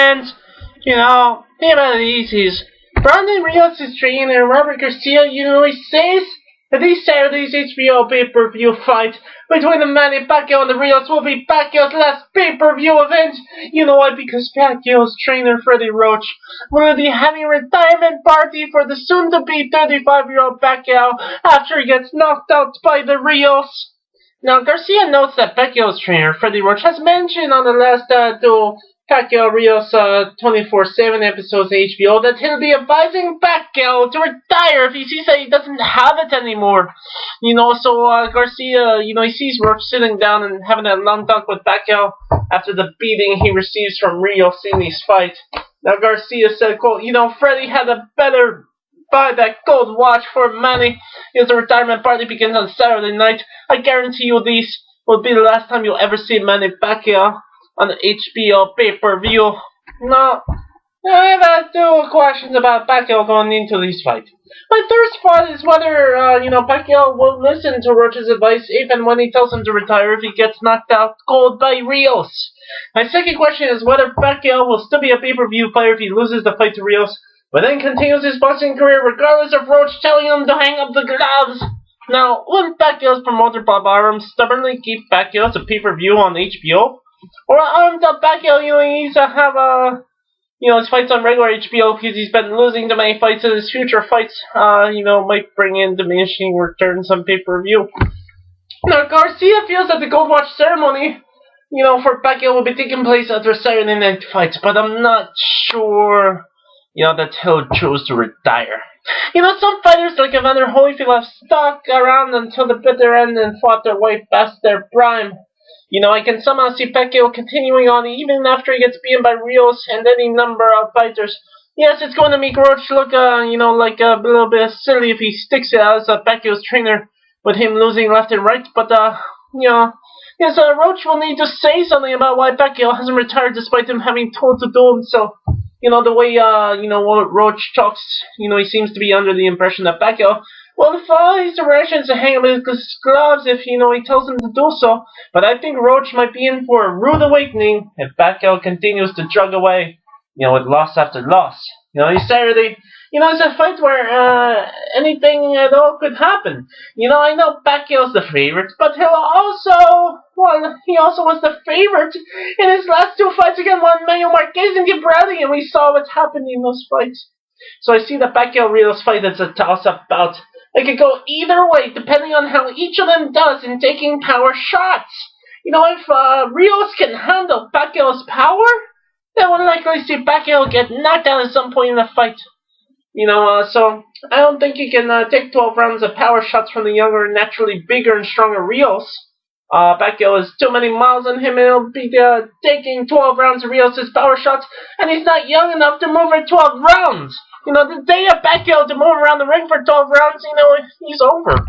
fans, think about it is Brandon Rios' trainer, Robert Garcia, he says that this Saturday's HBO pay-per-view fight between Manny Pacquiao and the Rios will be Pacquiao's last pay-per-view event. You know why? Because Pacquiao's trainer, Freddie Roach, will be having a retirement party for the soon-to-be 35-year-old Pacquiao after he gets knocked out by the Rios. Now, Garcia notes that Pacquiao's trainer, Freddie Roach, has mentioned on the last two Pacquiao-Rios 24/7 episodes of HBO that he'll be advising Pacquiao to retire if he sees that he doesn't have it anymore. So Garcia, he sees Roach sitting down and having a long talk with Pacquiao after the beating he receives from Rios in his fight. Now, Garcia said, quote, Freddie had a better buy that gold watch for Manny. His retirement party begins on Saturday night. I guarantee you this will be the last time you'll ever see Manny Pacquiao on the HBO pay-per-view. Now, I have two questions about Pacquiao going into this fight. My first thought is whether, Pacquiao will listen to Roach's advice if and when he tells him to retire if he gets knocked out cold by Rios. My second question is whether Pacquiao will still be a pay-per-view fighter if he loses the fight to Rios, but then continues his boxing career regardless of Roach telling him to hang up the gloves. Now, wouldn't Pacquiao's promoter Bob Arum stubbornly keep Pacquiao as a pay-per-view on HBO? Or Arum tell Pacquiao, he needs to have his fights on regular HBO because he's been losing too many fights, and his future fights, might bring in diminishing returns on pay-per-view. Now, Garcia feels that the Gold Watch ceremony, for Pacquiao will be taking place after Saturday night fights, but I'm not sure that he'll choose to retire. Some fighters like Evander Holyfield have stuck around until the bitter end and fought their way past their prime. I can somehow see Pacquiao continuing on even after he gets beaten by Rios and any number of fighters. Yes, it's going to make Roach look, like a little bit silly if he sticks it as Pacquiao's trainer with him losing left and right, but, Roach will need to say something about why Pacquiao hasn't retired despite him having told to do so. The way, Roach talks, he seems to be under the impression that Pacquiao will follow his directions and hang up his gloves if, he tells him to do so. But I think Roach might be in for a rude awakening if Pacquiao continues to jog away, with loss after loss. This Saturday, it's a fight where, anything at all could happen. I know Pacquiao's the favorite, but he also was the favorite in his last two fights against Manuel Marquez and Gibraltar, and we saw what happened in those fights. So I see the Pacquiao-Rios fight as a toss-up bout. It could go either way, depending on how each of them does in taking power shots. If Rios can handle Pacquiao's power, then we'll likely see Pacquiao get knocked out at some point in the fight. So I don't think he can take 12 rounds of power shots from the younger, naturally bigger and stronger Rios. Pacquiao has too many miles on him, and he'll be taking 12 rounds of Rios' power shots, and he's not young enough to move for 12 rounds. The day of Pacquiao to move around the ring for 12 rounds, he's over.